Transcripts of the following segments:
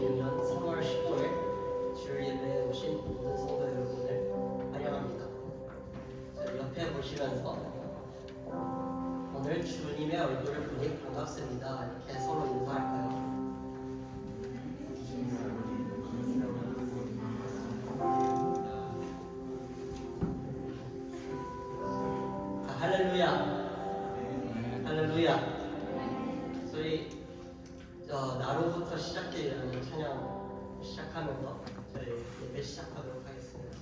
2026년 3월 10일 주일 예배에 오신 모든 성도 여러분을 환영합니다. 옆에 보시면서 오늘 주님의 얼굴을 보니 반갑습니다 이렇게 서로 인사할까요? 할렐루야, 할렐루야. 저희 나로부터 시작이라는 찬양 시작하면서 저희 예배 시작하도록 하겠습니다.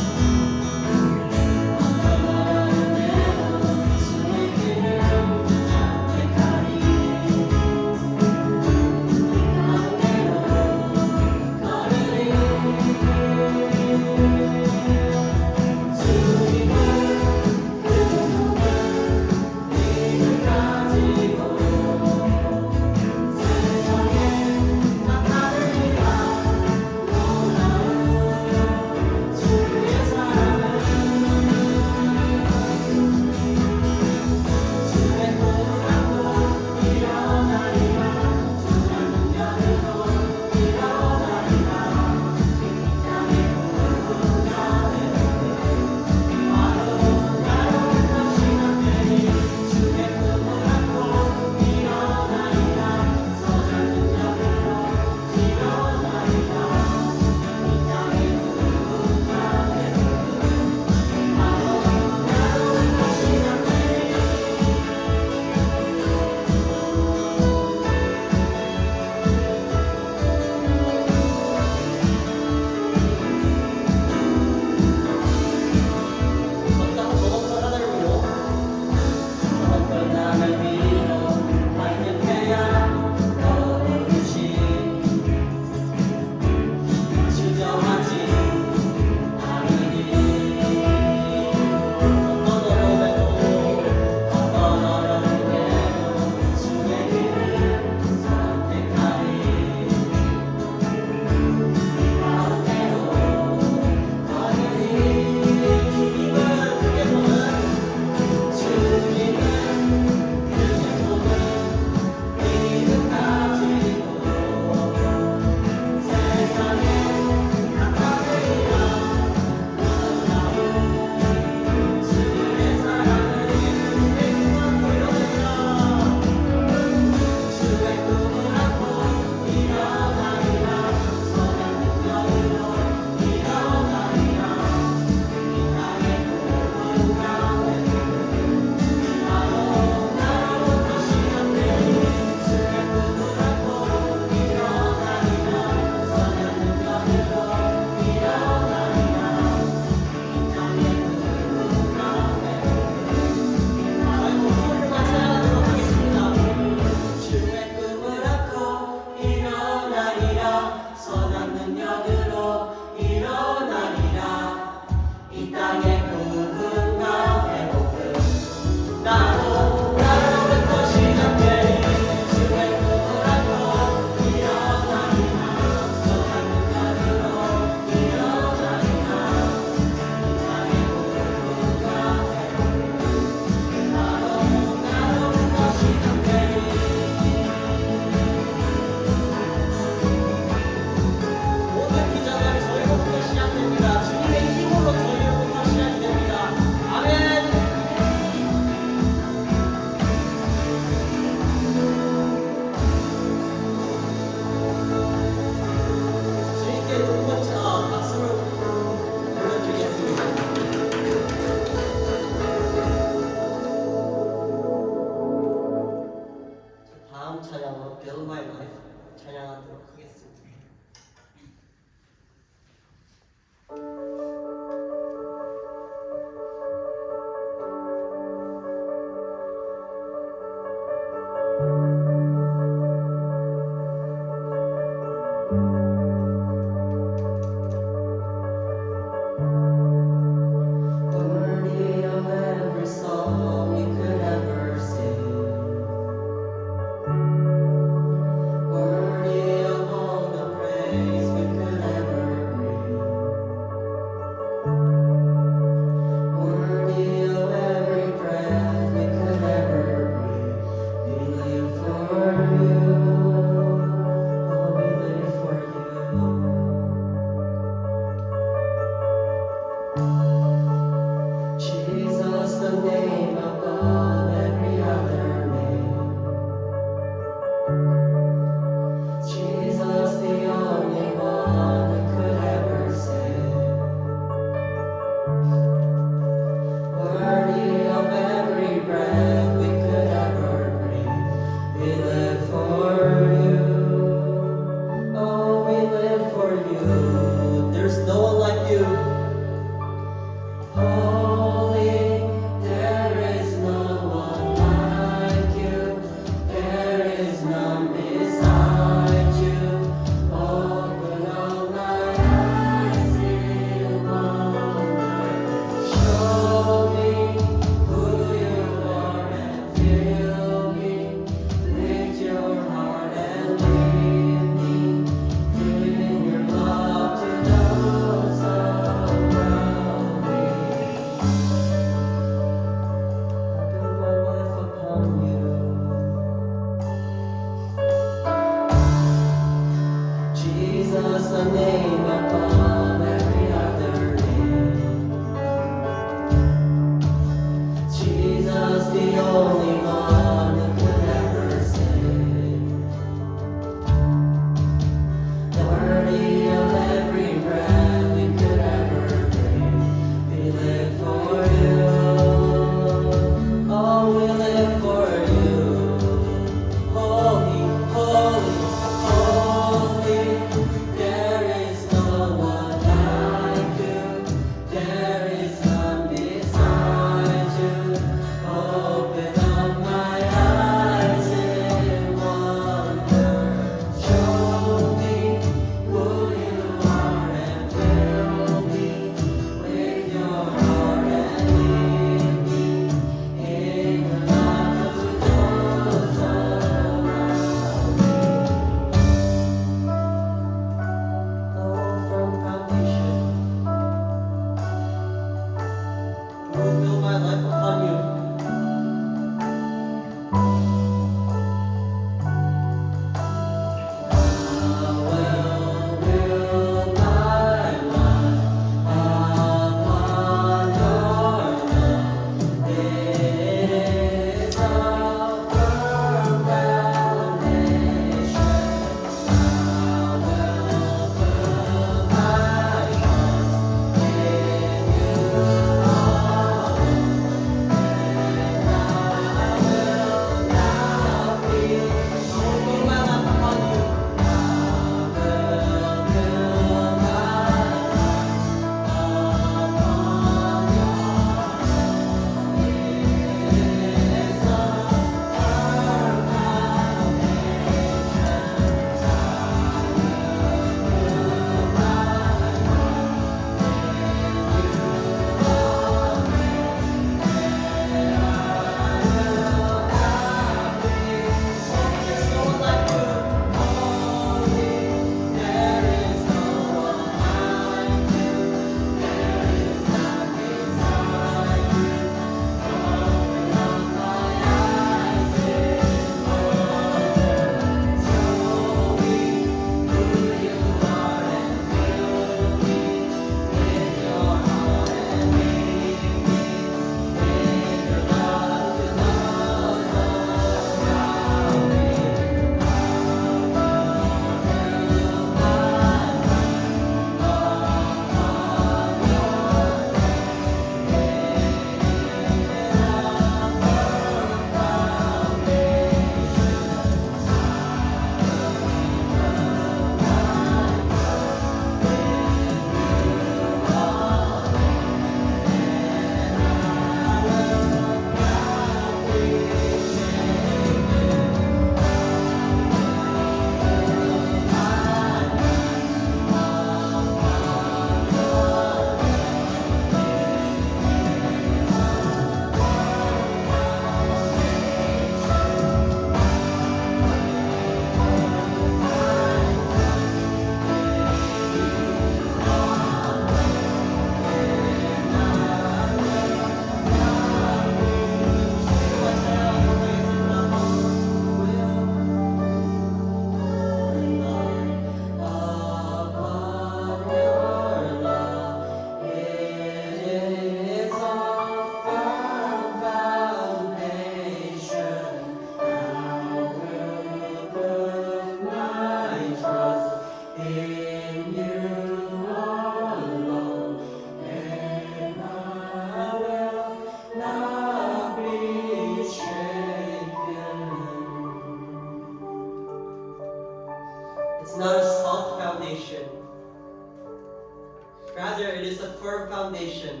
a firm foundation.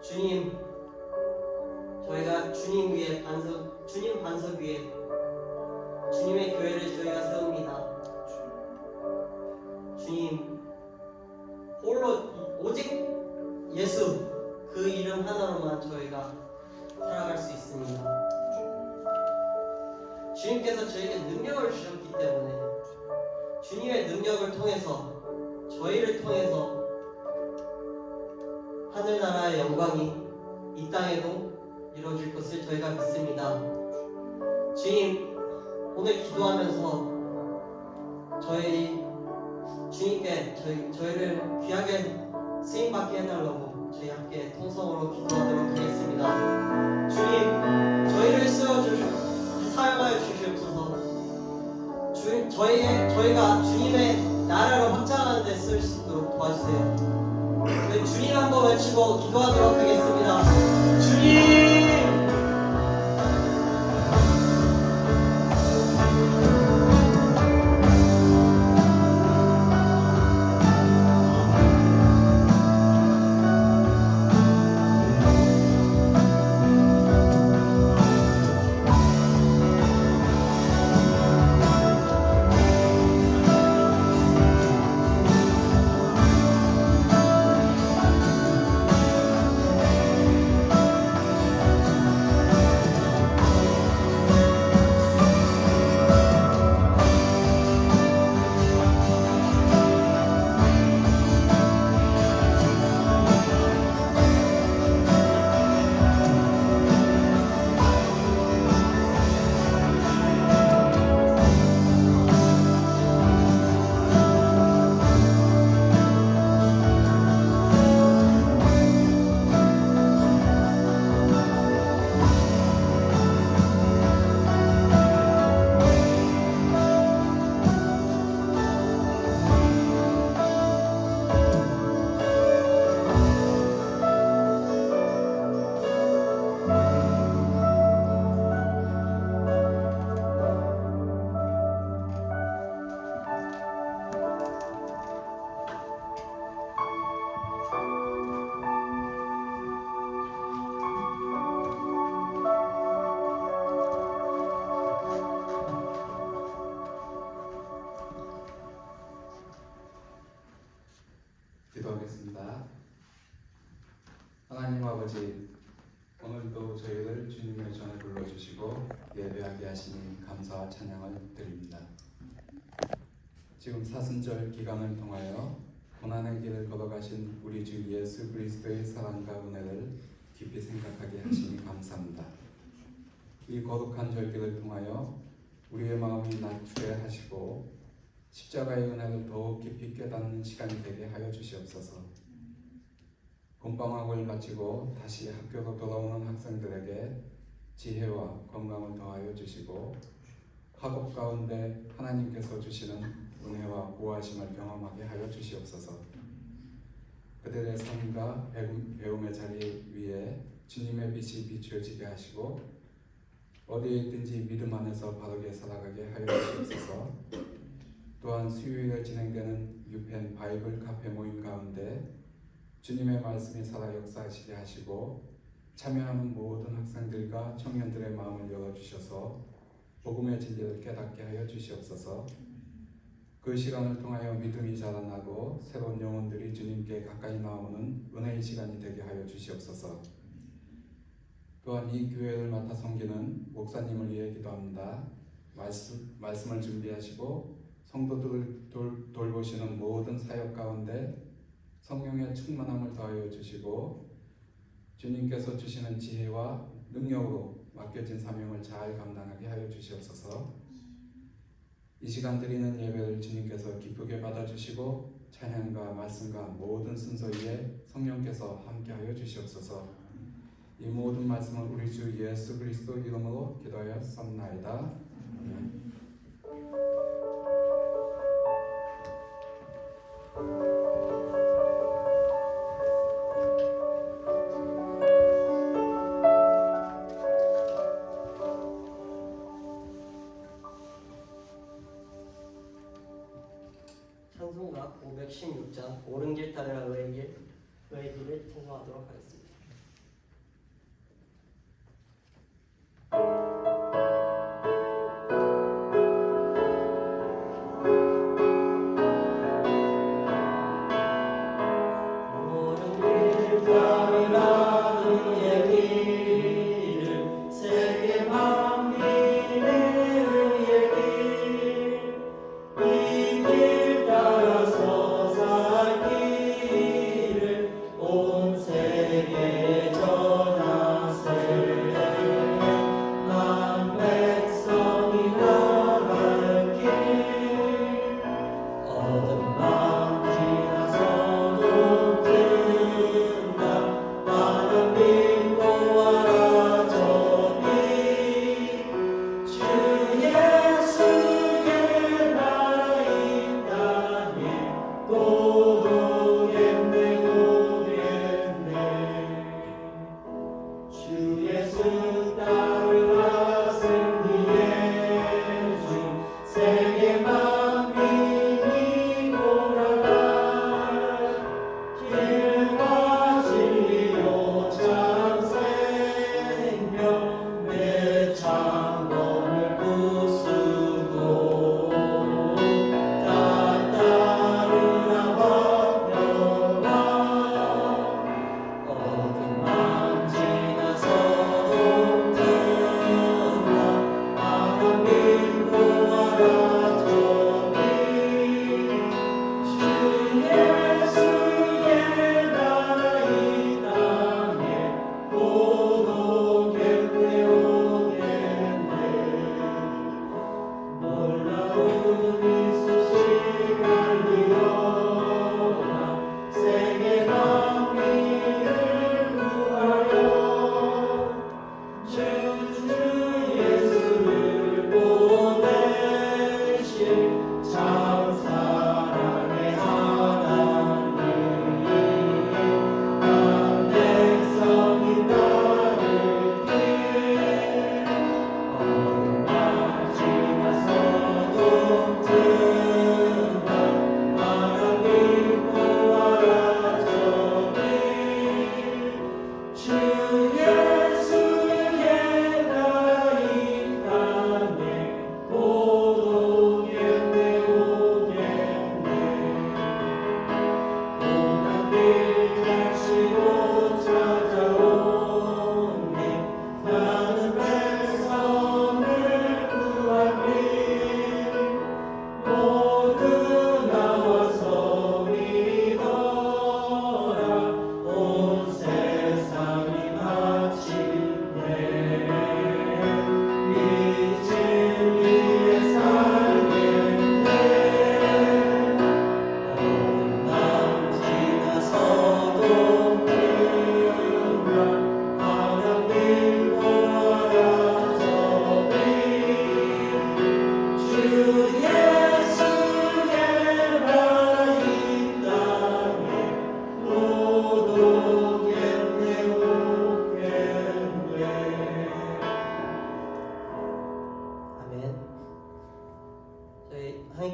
주님, 저희가 주님 반석 위에 주님의 교회를 저희가 세웁니다. 주님, 홀로 오직 예수 그 이름 하나로만 저희가 살아갈 수 있습니다. 주님께서 저에게 능력을 주셨기 때문에 주님의 능력을 통해서 저희를 통해서 하늘나라의 영광이 이 땅에도 이루어질 것을 저희가 믿습니다. 주님, 오늘 기도하면서 주님께 저희를 귀하게 쓰임받게 해달라고 저희 함께 통성으로 기도하도록 하겠습니다. 주님, 저희를 사용하여 주시옵소서. 저희가 주님의 나라를 확장하는 데 쓸 수 있도록 도와주세요. 네, 주님 한번 외치고 기도하도록 하겠습니다. 주님! 기도하겠습니다. 하나님 아버지, 오늘도 저희를 주님의 전에 불러주시고 예배하게 하시니 감사와 찬양을 드립니다. 지금 사순절 기간을 통하여 고난의 길을 걸어가신 우리 주 예수 그리스도의 사랑과 은혜를 깊이 생각하게 하시니 감사합니다. 이 거룩한 절기를 통하여 우리의 마음이 낮추게 하시고 십자가의 은혜를 더욱 깊이 깨닫는 시간이 되게 하여 주시옵소서. 봄방학을 마치고 다시 학교로 돌아오는 학생들에게 지혜와 건강을 더하여 주시고 학업 가운데 하나님께서 주시는 은혜와 보호하심을 경험하게 하여 주시옵소서. 그들의 삶과 배움의 자리 위에 주님의 빛이 비추어지게 하시고 어디에 있든지 믿음 안에서 바르게 살아가게 하여 주시옵소서. 또한 수요일에 진행되는 유펜 바이블 카페 모임 가운데 주님의 말씀이 살아 역사하시게 하시고 참여하는 모든 학생들과 청년들의 마음을 열어주셔서 복음의 진리를 깨닫게 하여 주시옵소서. 그 시간을 통하여 믿음이 자라나고 새로운 영혼들이 주님께 가까이 나오는 은혜의 시간이 되게 하여 주시옵소서. 또한 이 교회를 맡아 섬기는 목사님을 위해 기도합니다. 말씀을 준비하시고 성도들을 돌보시는 모든 사역 가운데 성령의 충만함을 더하여 주시고 주님께서 주시는 지혜와 능력으로 맡겨진 사명을 잘 감당하게 하여 주시옵소서. 이 시간 드리는 예배를 주님께서 기쁘게 받아주시고 찬양과 말씀과 모든 순서 위에 성령께서 함께하여 주시옵소서. 이 모든 말씀은 우리 주 예수 그리스도 이름으로 기도하여 쌉나이다. 아멘. 찬송가 516장 오른 길 따르라 의의 교회기를 찬송하도록 하겠습니다.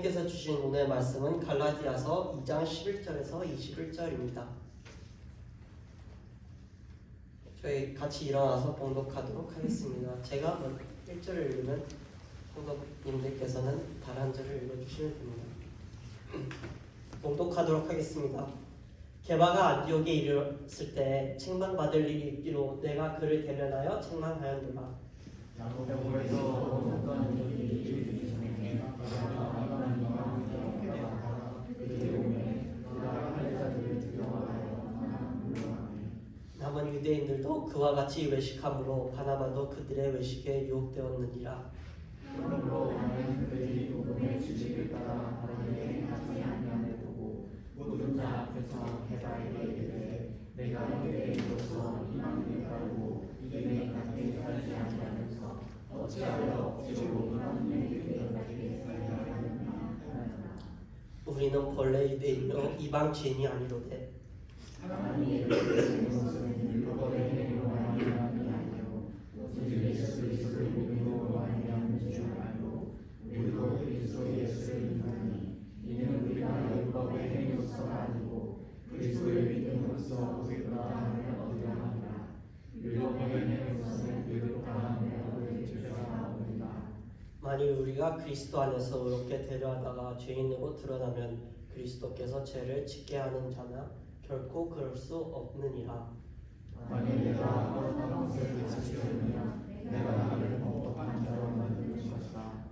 하나님께서 주신 오늘 말씀은 갈라디아서 2장 11절에서 21절입니다. 저희 같이 일어나서 봉독하도록 하겠습니다. 제가 1절을 읽으면 봉독님들께서는 다른 한 절을 읽어주시면 됩니다. 봉독하도록 하겠습니다. 게바가 안디옥에 이르렀을 때 책망받을 일이 있기로 내가 그를 대면하여 책망하였노라. 남은 유대인들도 그와 같이 외식함으로 바나바도 그들의 외식에 유혹되었느니라. 그러므로 나는 그들이 복음의 지식을 따라 하나님의 하지 아니함을 보고 모든 자 앞에서 게바에게 이르되 내가 유대인으로서 이방인을 따르고 이름에 같게 살지 아니하면서 어찌하여 억지로 이방인의 유대인에게 살게 하였느냐. 우리는 본래 유대인이요 이방지인이 아니로되 하나님의 이르시는 것은 율법의 행위로 말미암이 아니요 오직 예수 그리스도의 믿음으로 말미암은 줄 알고 우리도 그리스도 예수를 믿나니 이는 우리가 율법의 행위로서가 아니고 그리스도의 만일 우리가 그리스도 안에서 의롭게 되려 하다가 죄인으로 드러나면 그리스도께서 죄를 짓게 하는 자나 결코 그럴 수 없느니라. 만일 내가 거룩한 것을 다시 들으면 내가 나를 범법한 자로 만드는 것이다.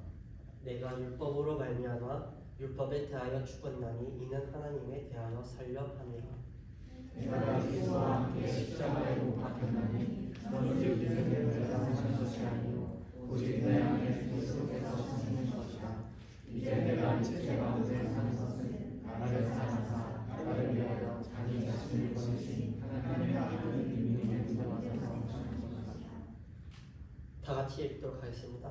내가 율법으로 말미암아 율법에 대하여 죽었나니 이는 하나님에 대하여 살려 함이라. 내가 그리스도와 함께 십자가에 못 박혔나니 오직 내 생명을 내가 사는 것이 아니요 오직 내 안에 그리스도께서 사시는 것이다. 이제 내가 육체 가운데 사는 것은 나를 사랑하사 나를 위하여 자기 자신을 버리신 하나님의 아들을 믿는 그분께서 사시는 것이다. 다 같이 읽도록 하겠습니다.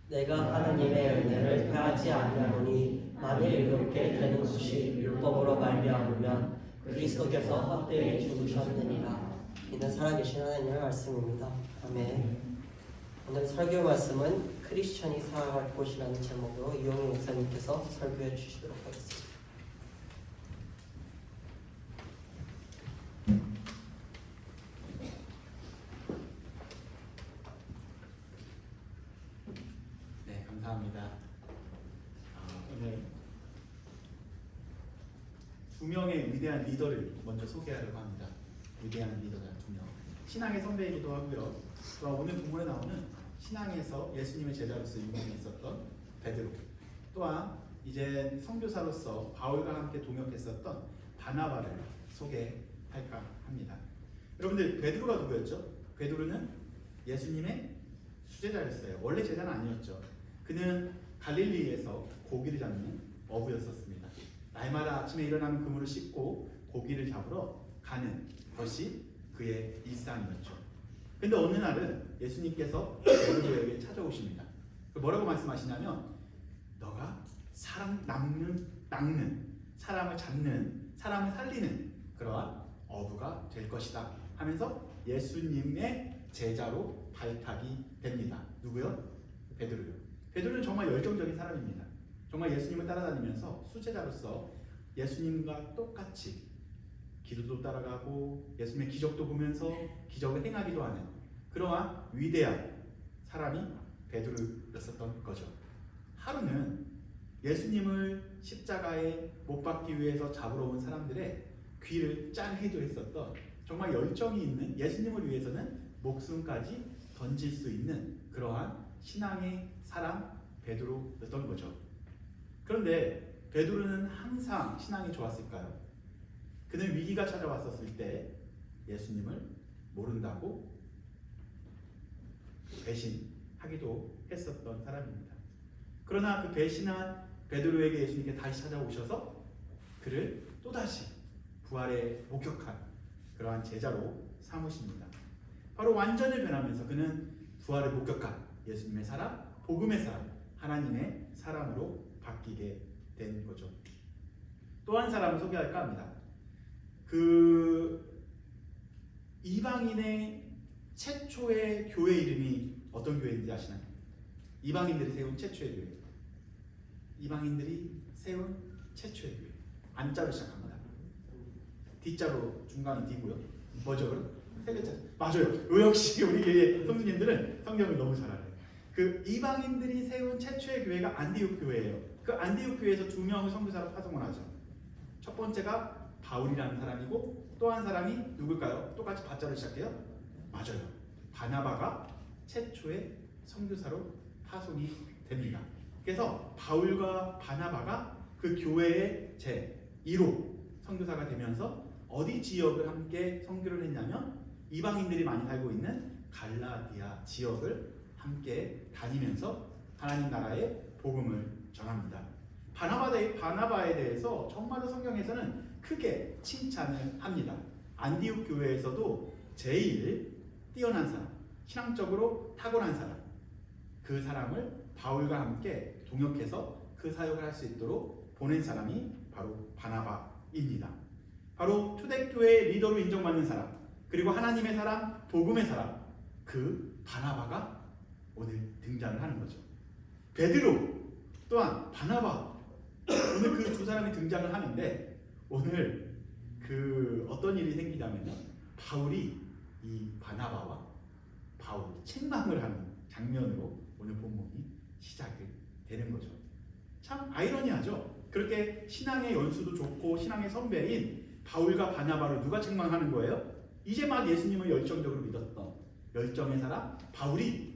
내가 하나님의 은혜를 패하지 아니하노니 만일 이렇게 되는 것이 율법으로 말미암으면 그리스도께서 헛되이 죽으셨느니라. 이는 살아계신 하나님의 말씀입니다. 아멘. 오늘 설교 말씀은 크리스천이 살아갈 곳이라는 제목으로 이용희 목사님께서 설교해 주시도록 하겠습니다. 네, 감사합니다. 오늘 두 명의 위대한 리더를 먼저 소개하려고 합니다. 위대한 리더자 두 명. 신앙의 선배이기도 하고요. 또한 오늘 본문에 나오는 신앙에서 예수님의 제자로서 유명해 있었던 베드로. 또한 이제 선교사로서 바울과 함께 동역했었던 바나바를 소개할까 합니다. 여러분들 베드로가 누구였죠? 베드로는 예수님의 수제자였어요. 원래 제자는 아니었죠. 그는 갈릴리에서 고기를 잡는 어부였었습니다. 날마다 아침에 일어나면 그물을 씻고 고기를 잡으러 가는 것이 그의 일상이었죠. 근데 어느 날은 예수님께서 베드로에게 찾아오십니다. 뭐라고 말씀하시냐면 너가 사람 낚는 사람을 잡는 사람을 살리는 그러한 어부가 될 것이다 하면서 예수님의 제자로 발탁이 됩니다. 누구요? 베드로요. 베드로는 정말 열정적인 사람입니다. 정말 예수님을 따라다니면서 수제자로서 예수님과 똑같이 기도도 따라가고 예수님의 기적도 보면서 기적을 행하기도 하는 그러한 위대한 사람이 베드로였었던 거죠. 하루는 예수님을 십자가에 못 박기 위해서 잡으러 온 사람들의 귀를 짜기도 했었던 정말 열정이 있는 예수님을 위해서는 목숨까지 던질 수 있는 그러한 신앙의 사람 베드로였던 거죠. 그런데 베드로는 항상 신앙이 좋았을까요? 그는 위기가 찾아왔었을 때 예수님을 모른다고 배신하기도 했었던 사람입니다. 그러나 그 배신한 베드로에게 예수님께 다시 찾아오셔서 그를 또다시 부활에 목격한 그러한 제자로 삼으십니다. 바로 완전히 변하면서 그는 부활을 목격한 예수님의 사람, 복음의 사람, 하나님의 사람으로 바뀌게 된 거죠. 또 한 사람을 소개할까 합니다. 그 이방인의 최초의 교회 이름이 어떤 교회인지 아시나요? 이방인들이 세운 최초의 교회. 이방인들이 세운 최초의 교회. 안자로 시작합니다. D자로 중간은 D고요. 뭐죠 그럼? 세 글자. 맞아요. 역시 우리 교회 성도님들은 성경을 너무 잘 알아요. 그 이방인들이 세운 최초의 교회가 안디옥 교회예요. 그 안디옥 교회에서 두 명을 선교사로 파송을 하죠. 첫 번째가 바울이라는 사람이고 또 한 사람이 누굴까요? 똑같이 바자로 시작해요? 맞아요. 바나바가 최초의 선교사로 파송이 됩니다. 그래서 바울과 바나바가 그 교회의 제1호 선교사가 되면서 어디 지역을 함께 선교를 했냐면 이방인들이 많이 살고 있는 갈라디아 지역을 함께 다니면서 하나님 나라의 복음을 전합니다. 바나바에 대해서 정말로 성경에서는 크게 칭찬을 합니다. 안디옥 교회에서도 제일 뛰어난 사람, 신앙적으로 탁월한 사람, 그 사람을 바울과 함께 동역해서 그 사역을 할 수 있도록 보낸 사람이 바로 바나바입니다. 바로 초대교회의 리더로 인정받는 사람, 그리고 하나님의 사람, 복음의 사람, 그 바나바가 오늘 등장을 하는 거죠. 베드로 또한 바나바, 오늘 그 두 사람이 등장을 하는데 오늘 그 어떤 일이 생기냐면요, 바울이 이 바나바와 바울 책망을 하는 장면으로 오늘 본문이 시작을 되는 거죠. 참 아이러니하죠. 그렇게 신앙의 연수도 좋고 신앙의 선배인 바울과 바나바를 누가 책망하는 거예요? 이제 막 예수님을 열정적으로 믿었던 열정의 사람 바울이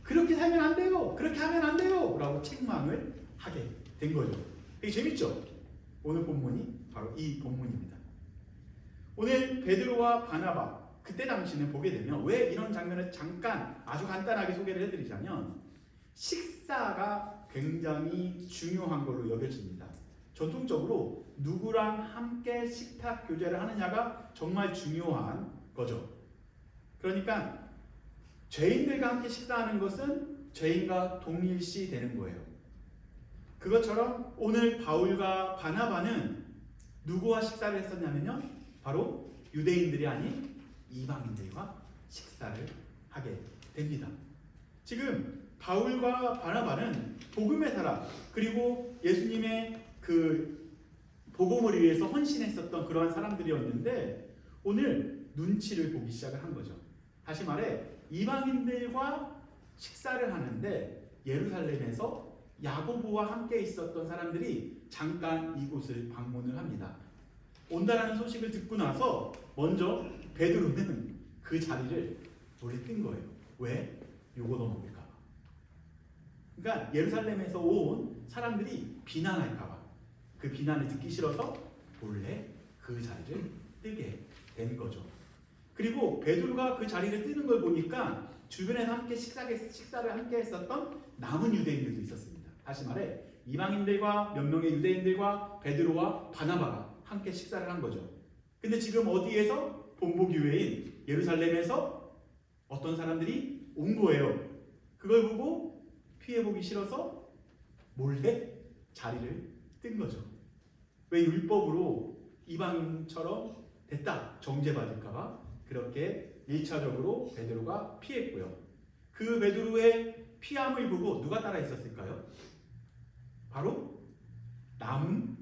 그렇게 살면 안 돼요. 그렇게 하면 안 돼요. 라고 책망을 하게 된 거죠. 되게 재밌죠? 오늘 본문이 바로 이 본문입니다. 오늘 베드로와 바나바 그때 당시는 보게 되면 왜 이런 장면을 잠깐 아주 간단하게 소개를 해드리자면 식사가 굉장히 중요한 걸로 여겨집니다. 전통적으로 누구랑 함께 식탁 교제를 하느냐가 정말 중요한 거죠. 그러니까 죄인들과 함께 식사하는 것은 죄인과 동일시 되는 거예요. 그것처럼 오늘 바울과 바나바는 누구와 식사를 했었냐면요, 바로 유대인들이 아닌 이방인들과 식사를 하게 됩니다. 지금 바울과 바나바는 복음의 사람, 그리고 예수님의 그 복음을 위해서 헌신했었던 그러한 사람들이었는데 오늘 눈치를 보기 시작을 한 거죠. 다시 말해 이방인들과 식사를 하는데 예루살렘에서 야고보와 함께 있었던 사람들이 잠깐 이곳을 방문을 합니다. 온다라는 소식을 듣고 나서 먼저 베드로는 그 자리를 몰래 뜬 거예요. 왜? 요거 넘어올까 봐. 그러니까 예루살렘에서 온 사람들이 비난할까 봐. 그 비난을 듣기 싫어서 몰래 그 자리를 뜨게 된 거죠. 그리고 베드로가 그 자리를 뜨는 걸 보니까 주변에서 함께 식사를 함께 했었던 남은 유대인들도 있었습니다. 다시 말해 이방인들과 몇 명의 유대인들과 베드로와 바나바가 함께 식사를 한 거죠. 근데 지금 어디에서? 본보교회인 예루살렘에서 어떤 사람들이 온 거예요. 그걸 보고 피해보기 싫어서 몰래 자리를 뜬 거죠. 왜? 율법으로 이방인처럼 됐다 정죄받을까봐 그렇게 1차적으로 베드로가 피했고요. 그 베드로의 피함을 보고 누가 따라 있었을까요? 바로 남은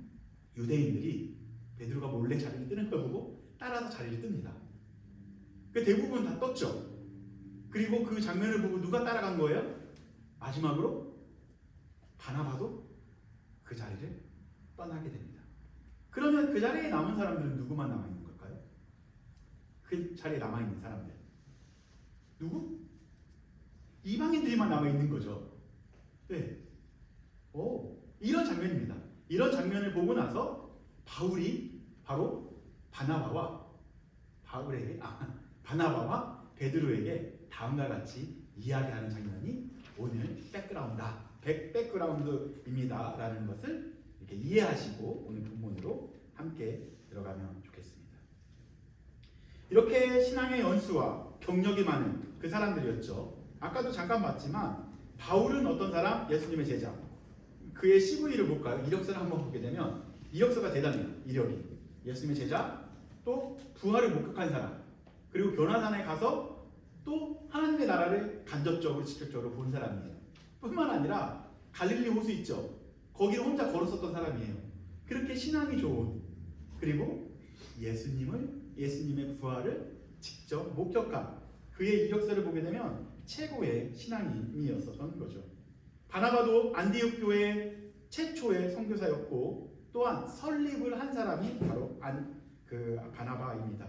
유대인들이 베드로가 몰래 자리를 뜨는 걸 보고 따라서 자리를 뜹니다. 그 대부분 다 떴죠. 그리고 그 장면을 보고 누가 따라간 거예요? 마지막으로 바나바도 그 자리를 떠나게 됩니다. 그러면 그 자리에 남은 사람들은 누구만 남아있는 걸까요? 그 자리에 남아있는 사람들 누구? 이방인들만 남아있는 거죠. 네. 이런 장면입니다. 이런 장면을 보고 나서 바울이 바로 바나바와 베드로에게 다음과 같이 이야기하는 장면이 오늘 백그라운드입니다 라는 것을 이렇게 이해하시고 오늘 본문으로 함께 들어가면 좋겠습니다. 이렇게 신앙의 연수와 경력이 많은 그 사람들이었죠. 아까도 잠깐 봤지만 바울은 어떤 사람? 예수님의 제자. 그의 CV를 볼까요? 이력서를 한번 보게 되면 이력서가 대단해요. 이력이. 예수님의 제자, 또 부활을 목격한 사람, 그리고 교나산에 가서 또 하나님의 나라를 간접적으로 직접적으로 본 사람이에요. 뿐만 아니라 갈릴리 호수 있죠. 거기를 혼자 걸었었던 사람이에요. 그렇게 신앙이 좋은, 그리고 예수님의 부활을 직접 목격한 그의 이력서를 보게 되면 최고의 신앙인이었던 거죠. 바나바도 안디옥 교회 최초의 선교사였고 또한 설립을 한 사람이 바로 바나바입니다.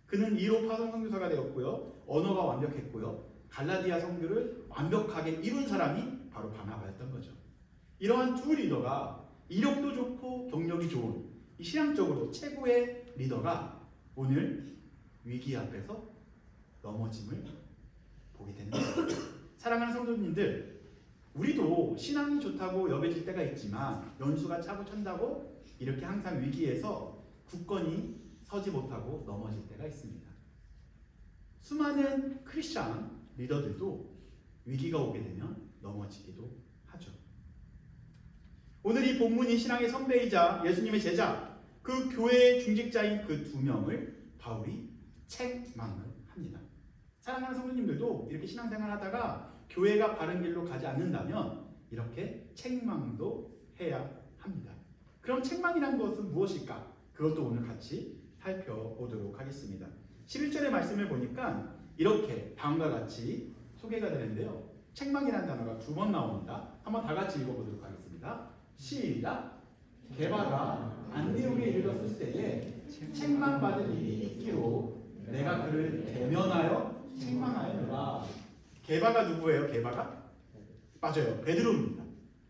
그는 1호 파송 선교사가 되었고요. 언어가 완벽했고요. 갈라디아 선교를 완벽하게 이룬 사람이 바로 바나바였던 거죠. 이러한 두 리더가 이력도 좋고 경력이 좋은 이 신앙적으로 최고의 리더가 오늘 위기 앞에서 넘어짐을 보게 되는 거예요. 사랑하는 성도님들, 우리도 신앙이 좋다고 여겨질 때가 있지만 연수가 차고 찬다고 이렇게 항상 위기에서 굳건히 서지 못하고 넘어질 때가 있습니다. 수많은 크리스찬 리더들도 위기가 오게 되면 넘어지기도 하죠. 오늘 이 본문이 신앙의 선배이자 예수님의 제자, 그 교회의 중직자인 그 두 명을 바울이 책망을 합니다. 사랑하는 성도님들도 이렇게 신앙생활 하다가 교회가 바른 길로 가지 않는다면 이렇게 책망도 해야 합니다. 그럼 책망이란 것은 무엇일까? 그것도 오늘 같이 살펴보도록 하겠습니다. 11절의 말씀을 보니까 이렇게 다음과 같이 소개가 되는데요. 책망이라는 단어가 2번 나옵니다. 한번 다 같이 읽어보도록 하겠습니다. 시작. 게바가 안디옥에 이르렀을 때에 책망받을 일이 있기로 내가 그를 대면하여 책망하였노라. 게바가 누구예요? 게바가? 맞아요. 베드로입니다.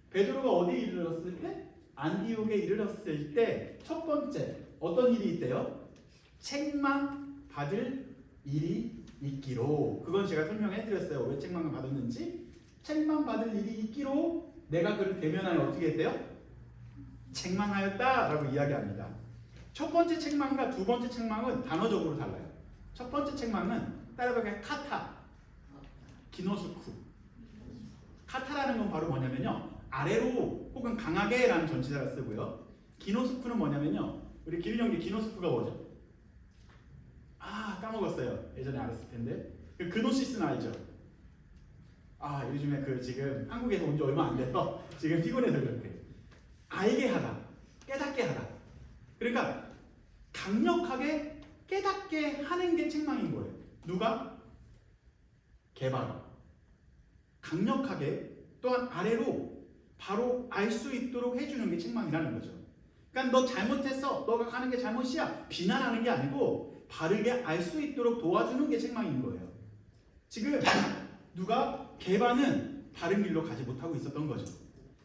베드로가 어디에 이르렀을 때? 안디옥에 이르렀을 때 첫 번째 어떤 일이 있대요? 책망받을 일이 있기로. 그건 제가 설명해 드렸어요. 왜 책망을 받았는지. 책망받을 일이 있기로 내가 그를 대면하여 어떻게 했대요? 책망하였다라고 이야기합니다. 첫 번째 책망과 두 번째 책망은 단어적으로 달라요. 첫 번째 책망은 따라가게 카타, 기노스쿠. 카타라는 건 바로 뭐냐면요, 아래로 혹은 강하게라는 전치사를 쓰고요. 기노스쿠는 뭐냐면요, 우리 기윤형제 기노스쿠가 뭐죠? 아, 까먹었어요. 예전에 알았을 텐데. 그 그노시스는 알죠? 아, 요즘에 그 지금 한국에서 온 지 얼마 안 돼서 지금 피곤해서 그렇대. 알게 하다, 깨닫게 하다. 그러니까 강력하게 깨닫게 하는 게 책망인 거예요. 누가? 게바가. 강력하게 또한 아래로 바로 알 수 있도록 해주는 게 책망이라는 거죠. 그러니까 너 잘못했어, 너가 가는 게 잘못이야, 비난하는 게 아니고 바르게 알 수 있도록 도와주는 게 책망인 거예요. 지금 누가? 게바는 바른 길로 가지 못하고 있었던 거죠.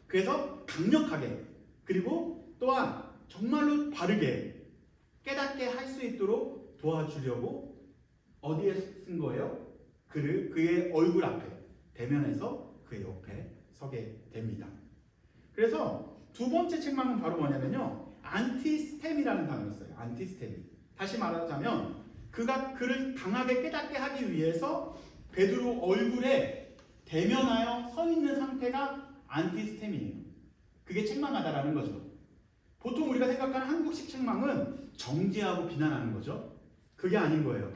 그래서 강력하게, 그리고 또한 정말로 바르게 깨닫게 할 수 있도록 도와주려고 어디에 쓴 거예요? 그의 얼굴 앞에, 대면해서 그의 옆에 서게 됩니다. 그래서 두 번째 책망은 바로 뭐냐면요, 안티스템이라는 단어를 써요. 안티스템이. 다시 말하자면 그가 그를 강하게 깨닫게 하기 위해서 베드로 얼굴에 대면하여 서 있는 상태가 안티스템이에요. 그게 책망하다라는 거죠. 보통 우리가 생각하는 한국식 책망은 정죄하고 비난하는 거죠. 그게 아닌 거예요.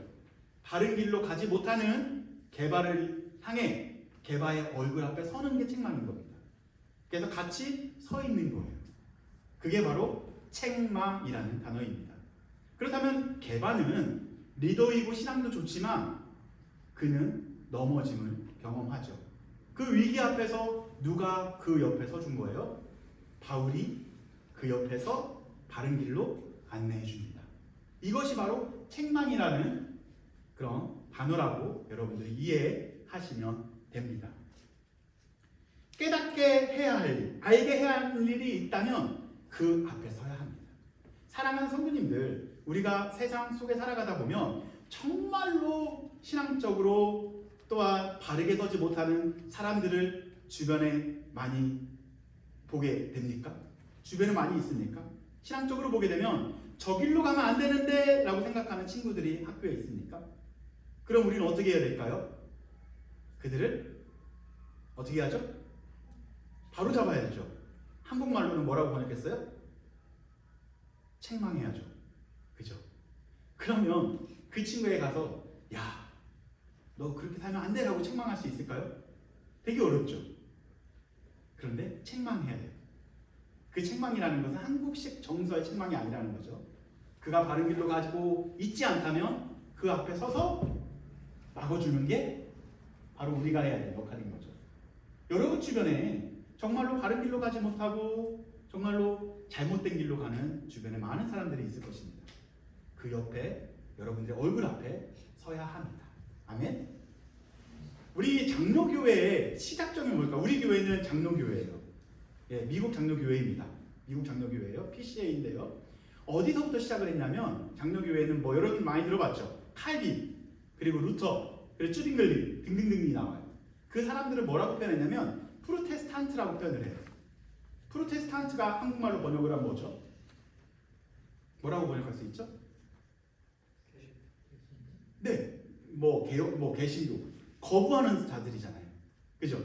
바른 길로 가지 못하는 게바를 향해 게바의 얼굴 앞에 서는 게 책망인 겁니다. 그래서 같이 서 있는 거예요. 그게 바로 책망이라는 단어입니다. 그렇다면 게바는 리더이고 신앙도 좋지만 그는 넘어짐을 경험하죠. 그 위기 앞에서 누가 그 옆에 서준 거예요? 바울이 그 옆에서 바른 길로 안내해 줍니다. 이것이 바로 책망이라는 그런 단어라고 여러분들이 이해하시면 됩니다. 깨닫게 해야 할 일, 알게 해야 할 일이 있다면 그 앞에 서야 합니다. 사랑하는 성도님들, 우리가 세상 속에 살아가다 보면 정말로 신앙적으로 또한 바르게 서지 못하는 사람들을 주변에 많이 보게 됩니까? 주변에 많이 있습니까? 신앙적으로 보게 되면 저 길로 가면 안 되는데 라고 생각하는 친구들이 학교에 있습니까? 그럼 우리는 어떻게 해야 될까요? 그들을 어떻게 하죠? 바로 잡아야죠. 한국말로는 뭐라고 번역했어요? 책망해야죠. 그죠? 그러면 그 친구에 가서 야, 너 그렇게 살면 안 돼 라고 책망할 수 있을까요? 되게 어렵죠. 그런데 책망해야 돼요. 그 책망이라는 것은 한국식 정서의 책망이 아니라는 거죠. 그가 바른 길로 가지고 있지 않다면 그 앞에 서서 막아주는 게 바로 우리가 해야 될 역할인 거죠. 여러분 주변에 정말로 바른 길로 가지 못하고 정말로 잘못된 길로 가는 주변에 많은 사람들이 있을 것입니다. 그 옆에 여러분들의 얼굴 앞에 서야 합니다. 아멘. 우리 장로교회의 시작점이 뭘까? 우리 교회는 장로교회예요. 예, 미국 장로교회입니다. 미국 장로교회예요. PCA인데요. 어디서부터 시작을 했냐면 장로교회는 뭐 여러분 많이 들어봤죠. 칼빈, 그리고 루터, 그리고 쭈빙글리 등등등이 나와요. 그 사람들을 뭐라고 표현했냐면 프로테스탄트라고 표현을 해요. 프로테스탄트가 한국말로 번역을 하면 뭐죠? 뭐라고 번역할 수 있죠? 네, 뭐 개혁, 뭐 개신교 거부하는 자들이잖아요. 그죠?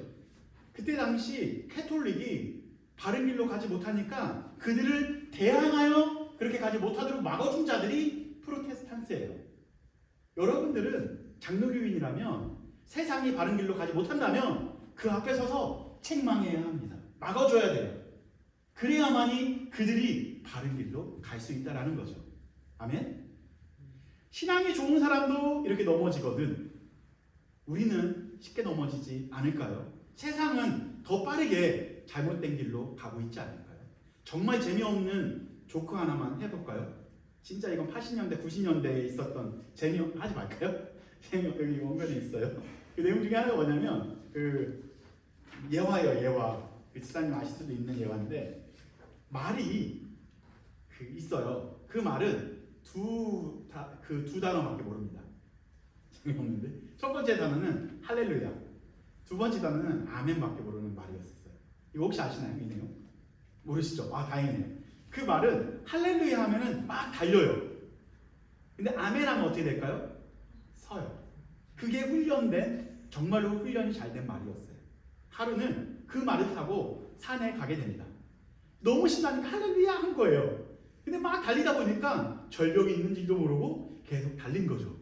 그때 당시 캐톨릭이 바른 길로 가지 못하니까 그들을 대항하여 그렇게 가지 못하도록 막아준 자들이 프로테스탄트예요. 여러분들은 장로교인이라면 세상이 바른 길로 가지 못한다면 그 앞에 서서 책망해야 합니다. 막아줘야 돼요. 그래야만이 그들이 바른 길로 갈 수 있다는 거죠. 아멘? 신앙이 좋은 사람도 이렇게 넘어지거든. 우리는 쉽게 넘어지지 않을까요? 세상은 더 빠르게 잘못된 길로 가고 있지 않을까요? 정말 재미없는 조크 하나만 해볼까요? 진짜 이건 80년대, 90년대에 있었던 하지 말까요? 여기 원본에 있어요. 그 내용 중에 하나가 뭐냐면 예화예요. 예화. 그 지사님 아실 수도 있는 예화인데 말이 있어요. 그 말은 두 단어밖에 모릅니다. 재미없는데 첫 번째 단어는 할렐루야, 두 번째 단어는 아멘밖에 모르는 말이었어요. 이거 혹시 아시나요? 이 내용? 모르시죠? 아 다행이네요. 그 말은 할렐루야 하면은 막 달려요. 근데 아멘 하면 어떻게 될까요? 서요. 그게 훈련된, 정말로 훈련이 잘 된 말이었어요. 하루는 그 말을 타고 산에 가게 됩니다. 너무 신나니까 할렐루야 한 거예요. 근데 막 달리다 보니까 절벽이 있는지도 모르고 계속 달린 거죠.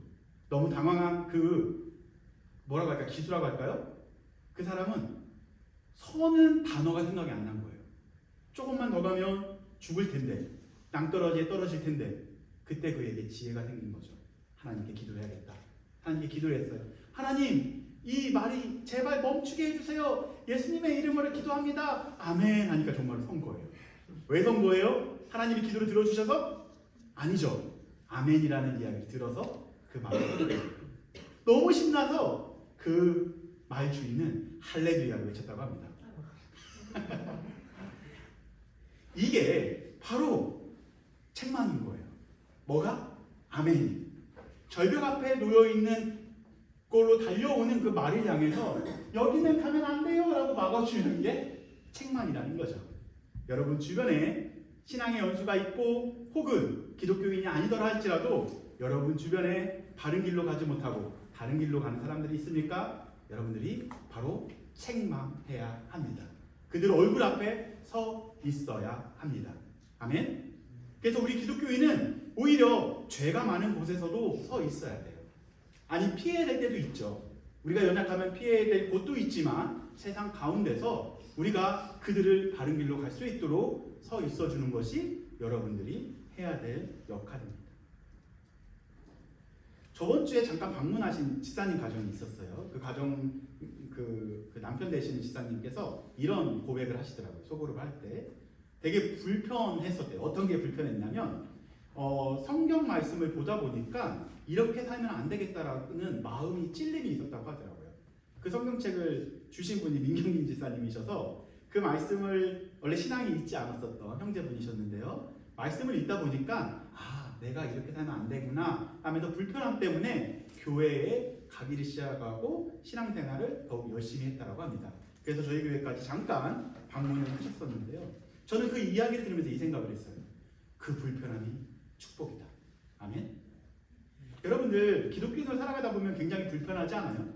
너무 당황한 뭐라고 할까, 기수라고 할까요? 그 사람은 서는 단어가 생각이 안 난 거예요. 조금만 더 가면 죽을 텐데, 낭떠러지에 떨어질 텐데, 그때 그에게 지혜가 생긴 거죠. 하나님께 기도를 해야겠다. 하나님께 기도를 했어요. 하나님, 이 말이 제발 멈추게 해주세요. 예수님의 이름으로 기도합니다. 아멘 하니까 정말 선 거예요. 왜 선 거예요? 하나님이 기도를 들어주셔서? 아니죠. 아멘이라는 이야기를 들어서 그 말을 너무 신나서 그 말 주인은 할렐루야를 외쳤다고 합니다. 이게 바로 책망인 거예요. 뭐가? 아멘이. 절벽 앞에 놓여있는 걸로 달려오는 그 말을 향해서 여기는 가면 안 돼요 라고 막아주는 게 책망이라는 거죠. 여러분 주변에 신앙의 연수가 있고 혹은 기독교인이 아니더라 할지라도 여러분 주변에 바른 길로 가지 못하고 다른 길로 가는 사람들이 있습니까? 여러분들이 바로 책망해야 합니다. 그들 얼굴 앞에 서 있어야 합니다. 아멘? 그래서 우리 기독교인은 오히려 죄가 많은 곳에서도 서 있어야 돼요. 아니 피해야 될 때도 있죠. 우리가 연약하면 피해야 될 곳도 있지만 세상 가운데서 우리가 그들을 바른 길로 갈 수 있도록 서 있어주는 것이 여러분들이 해야 될 역할입니다. 저번 주에 잠깐 방문하신 지사님 가정이 있었어요. 그 가정 그 남편 되시는 지사님께서 이런 고백을 하시더라고요. 소그룹 할 때 되게 불편했었대요. 어떤 게 불편했냐면 성경 말씀을 보다 보니까 이렇게 살면 안 되겠다라는 마음이 찔림이 있었다고 하더라고요. 그 성경책을 주신 분이 민경민 지사님이셔서 그 말씀을 원래 신앙이 있지 않았었던 형제분이셨는데요. 말씀을 읽다 보니까 내가 이렇게 살면 안 되구나 하면서 불편함 때문에 교회에 가기를 시작하고 신앙생활을 더욱 열심히 했다고 합니다. 그래서 저희 교회까지 잠깐 방문을 하셨었는데요. 저는 그 이야기를 들으면서 이 생각을 했어요. 그 불편함이 축복이다. 아멘. 여러분들 기독교인으로 살아가다 보면 굉장히 불편하지 않아요?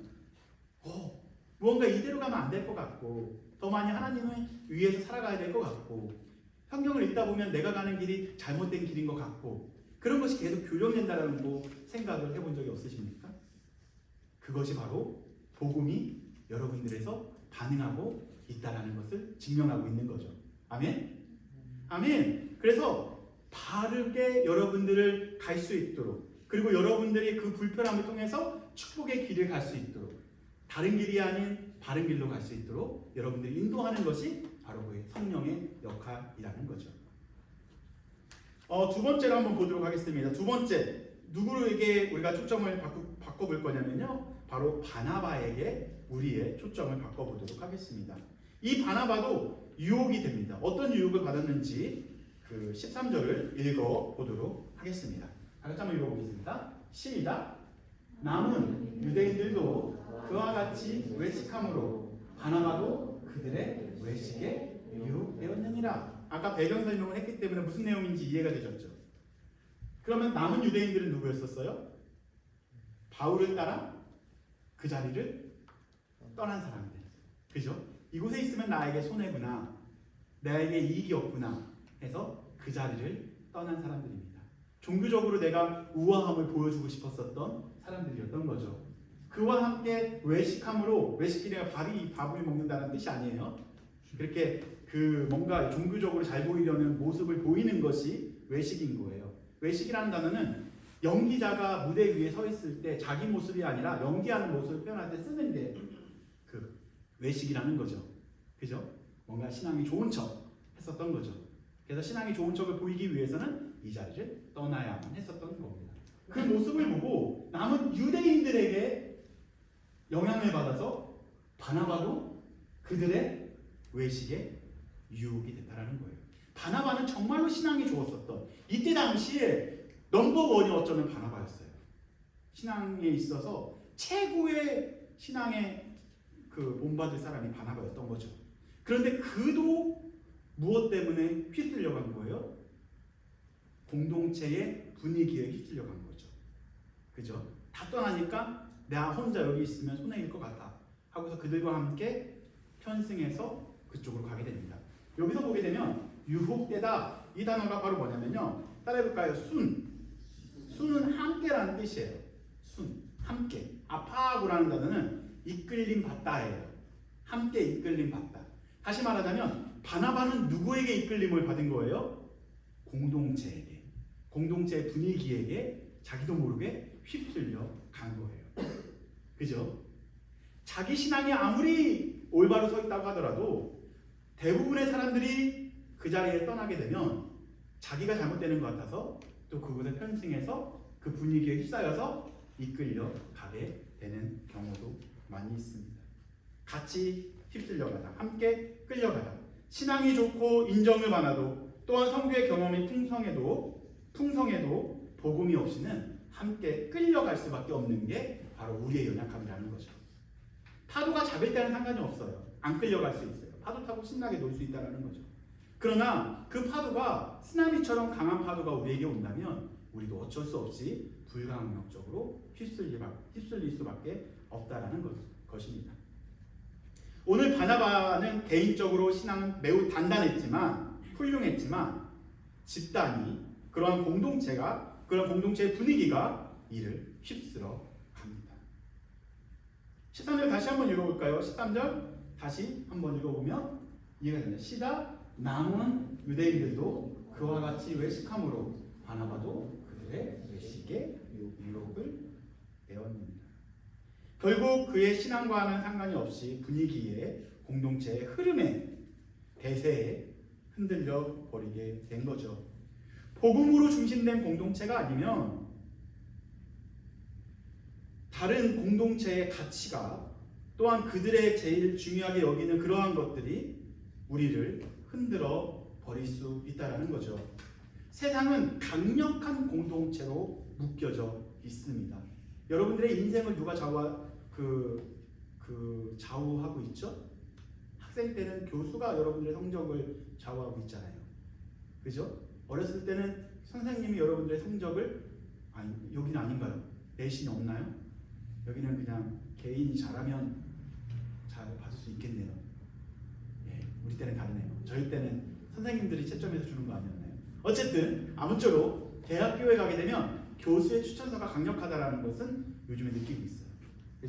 무언가 이대로 가면 안 될 것 같고 더 많이 하나님을 위해서 살아가야 될 것 같고 성경을 읽다 보면 내가 가는 길이 잘못된 길인 것 같고 그런 것이 계속 교정된다는 생각을 해본 적이 없으십니까? 그것이 바로 복음이 여러분들에서 반응하고 있다는 것을 증명하고 있는 거죠. 아멘? 아멘. 그래서 바르게 여러분들을 갈 수 있도록 그리고 여러분들이 그 불편함을 통해서 축복의 길을 갈 수 있도록 다른 길이 아닌 바른 길로 갈 수 있도록 여러분들이 인도하는 것이 바로 그 성령의 역할이라는 거죠. 두 번째로 한번 보도록 하겠습니다. 두 번째, 누구에게 우리가 초점을 바꿔볼 거냐면요. 바로 바나바에게 우리의 초점을 바꿔보도록 하겠습니다. 이 바나바도 유혹이 됩니다. 어떤 유혹을 받았는지 그 13절을 읽어보도록 하겠습니다. 다 같이 한번 읽어보겠습니다. 시작! 남은 유대인들도 그와 같이 외식함으로 바나바도 그들의 외식에 유혹되었느니라. 아까 배경 설명을 했기 때문에 무슨 내용인지 이해가 되셨죠? 그러면 남은 유대인들은 누구였었어요? 바울을 따라 그 자리를 떠난 사람들. 그죠? 이곳에 있으면 나에게 손해구나. 나에게 이익이 없구나 해서 그 자리를 떠난 사람들입니다. 종교적으로 내가 우아함을 보여주고 싶었었던 사람들이었던 거죠. 그와 함께 외식함으로, 외식이라 밥을 먹는다는 뜻이 아니에요. 그렇게 뭔가 종교적으로 잘 보이려는 모습을 보이는 것이 외식인 거예요. 외식이라는 단어는 연기자가 무대 위에 서 있을 때 자기 모습이 아니라 연기하는 모습을 표현할 때 쓰는 게 그 외식이라는 거죠. 그죠? 뭔가 신앙이 좋은 척 했었던 거죠. 그래서 신앙이 좋은 척을 보이기 위해서는 이 자리를 떠나야만 했었던 겁니다. 그 모습을 보고 남은 유대인들에게 영향을 받아서 바나바도 그들의 외식에 유혹이 됐다라는 거예요. 바나바는 정말로 신앙이 좋았었던, 이때 당시에 넘버원이 어쩌면 바나바였어요. 신앙에 있어서 최고의 신앙에 본받을 사람이 바나바였던 거죠. 그런데 그도 무엇 때문에 휩쓸려 간 거예요? 공동체의 분위기에 휩쓸려 간 거죠. 그죠? 다 떠나니까 나 혼자 여기 있으면 손해일 것 같아 하고서 그들과 함께 편승해서 그쪽으로 가게 됩니다. 여기서 보게 되면 유혹되다, 이 단어가 바로 뭐냐면요, 따라해볼까요? 순은 함께라는 뜻이에요. 순, 함께. 아파하고라는 단어는 이끌림 받다예요. 함께 이끌림 받다. 다시 말하자면 바나바는 누구에게 이끌림을 받은 거예요? 공동체에게, 공동체의 분위기에게 자기도 모르게 휩쓸려 간 거예요. 그죠? 자기 신앙이 아무리 올바로 서 있다고 하더라도 대부분의 사람들이 그 자리에 떠나게 되면 자기가 잘못되는 것 같아서 또 그곳에 편승해서 그 분위기에 휩싸여서 이끌려 가게 되는 경우도 많이 있습니다. 같이 휩쓸려가다, 함께 끌려가다, 신앙이 좋고 인정을 받아도 또한 성교의 경험이 풍성해도 복음이 없이는 함께 끌려갈 수밖에 없는 게 바로 우리의 연약함이라는 거죠. 파도가 잡을 때는 상관이 없어요. 안 끌려갈 수 있어요. 파도 타고 신나게 놀 수 있다는 거죠. 그러나 그 파도가 쓰나미처럼 강한 파도가 우리에게 온다면 우리도 어쩔 수 없이 불가항력적으로 휩쓸릴 수밖에 없다라는 것입니다. 오늘 바나바는 개인적으로 신앙은 매우 단단했지만 훌륭했지만 집단이, 그러한 공동체가, 그런 공동체의 분위기가 이를 휩쓸어 갑니다. 13절 다시 한번 읽어볼까요? 13절 다시 한번 읽어보면 이해가 됩니다. 시작. 남은 유대인들도 그와 같이 외식함으로 바나바도 그들의 외식에 유혹을 내었습니다. 결국 그의 신앙과는 상관이 없이 분위기에, 공동체의 흐름에, 대세에 흔들려 버리게 된 거죠. 복음으로 중심된 공동체가 아니면 다른 공동체의 가치가, 또한 그들의 제일 중요하게 여기는 그러한 것들이 우리를 흔들어 버릴 수 있다는 거죠. 세상은 강력한 공동체로 묶여져 있습니다. 여러분들의 인생을 누가 좌우하고 있죠? 학생 때는 교수가 여러분들의 성적을 좌우하고 있잖아요. 그죠? 어렸을 때는 선생님이 여러분들의 성적을, 여기는 아닌가요? 내신이 없나요? 여기는 그냥 개인이 잘하면 잘 받을 수 있겠네요. 예, 우리 때는 다르네요. 저희 때는 선생님들이 채점해서 주는 거 아니었나요? 어쨌든 아무쪼록 대학교에 가게 되면 교수의 추천서가 강력하다라는 것은 요즘에 느끼고 있어요.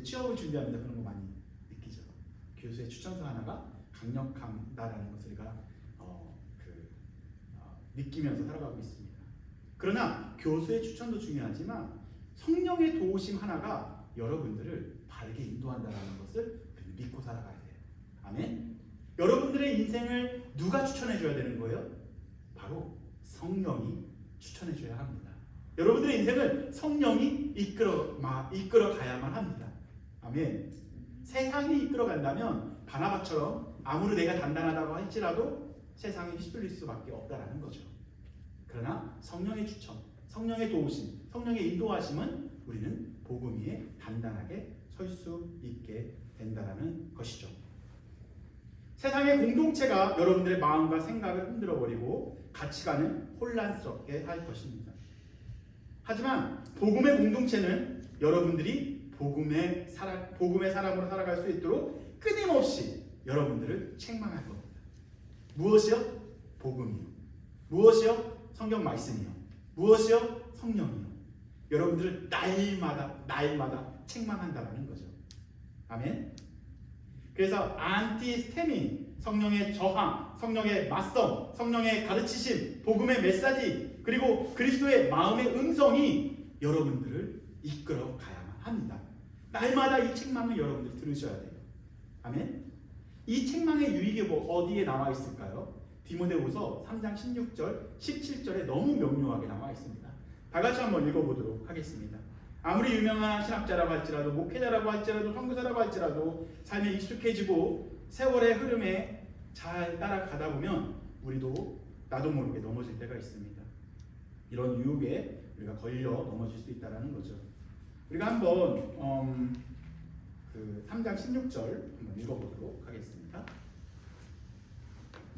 취업을 준비하면서 그런 거 많이 느끼죠. 교수의 추천서 하나가 강력하다라는 것을 우리가 느끼면서 살아가고 있습니다. 그러나 교수의 추천도 중요하지만 성령의 도우심 하나가 여러분들을 바르게 인도한다는 것을 믿고 살아가야 돼요. 아멘. 여러분들의 인생을 누가 추천해 줘야 되는 거예요? 바로 성령이 추천해 줘야 합니다. 여러분들의 인생을 성령이 이끌어 가야만 합니다. 아멘. 세상이 이끌어 간다면 바나바처럼 아무리 내가 단단하다고 할지라도 세상에 휩쓸릴 수밖에 없다라는 거죠. 그러나 성령의 추천, 성령의 도우심, 성령의 인도하심은 우리는 복음 위에 단단하게 설 수 있게 된다라는 것이죠. 세상의 공동체가 여러분들의 마음과 생각을 흔들어버리고 가치관을 혼란스럽게 할 것입니다. 하지만 복음의 공동체는 여러분들이 복음의 사람으로 살아갈 수 있도록 끊임없이 여러분들을 책망할 겁니다. 무엇이요? 복음이요. 무엇이요? 성경 말씀이요. 무엇이요? 성령이요. 여러분들을 날마다 책망한다는 거죠. 아멘. 그래서 안티스테미, 성령의 저항, 성령의 맞성, 성령의 가르치심, 복음의 메시지, 그리고 그리스도의 마음의 음성이 여러분들을 이끌어 가야만 합니다. 날마다 이 책망을 여러분들이 들으셔야 돼요. 아멘. 이 책망의 유익이 어디에 나와 있을까요? 디모데후서 3장 16절, 17절에 너무 명료하게 나와 있습니다. 다 같이 한번 읽어보도록 하겠습니다. 아무리 유명한 신학자라고 할지라도, 목회자라고 할지라도, 선교사라고 할지라도 삶에 익숙해지고 세월의 흐름에 잘 따라가다 보면 우리도 나도 모르게 넘어질 때가 있습니다. 이런 유혹에 우리가 걸려 넘어질 수 있다는 거죠. 우리가 한번 그 3장 16절 한번 읽어보도록 하겠습니다.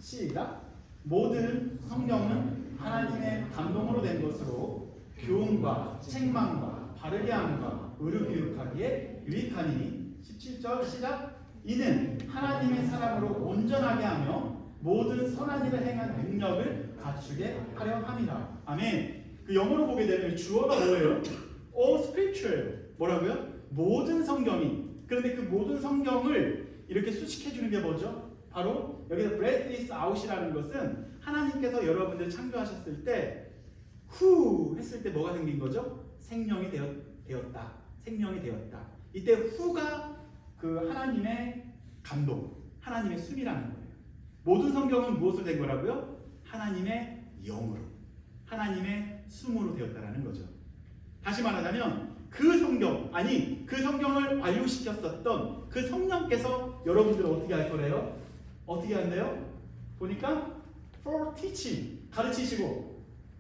시작. 모든 성경은 하나님의 감동으로 된 것으로 교훈과 책망과 바르게 함과 의를 교육하기에 유익하니 17절 시작. 이는 하나님의 사람으로 온전하게 하며 모든 선한 일을 행한 능력을 갖추게 하려 함이라. 아멘. 그 영어로 보게 되면 주어가 뭐예요? All scripture예요. 뭐라고요? 모든 성경이. 그런데 그 모든 성경을 이렇게 수식해 주는 게 뭐죠? 바로 여기서 breath this out이라는 것은 하나님께서 여러분들 창조하셨을 때 후 했을 때 뭐가 생긴 거죠? 생명이 되었다. 생명이 되었다. 이때 후가 그 하나님의 감동, 하나님의 숨이라는 거예요. 모든 성경은 무엇으로 된 거라고요? 하나님의 영으로, 하나님의 숨으로 되었다라는 거죠. 다시 말하자면 그 성경, 아니 그 성경을 완료시켰었던 그 성령께서 여러분들을 어떻게 할 거래요? 어떻게 한대요? 보니까 for teaching, 가르치시고,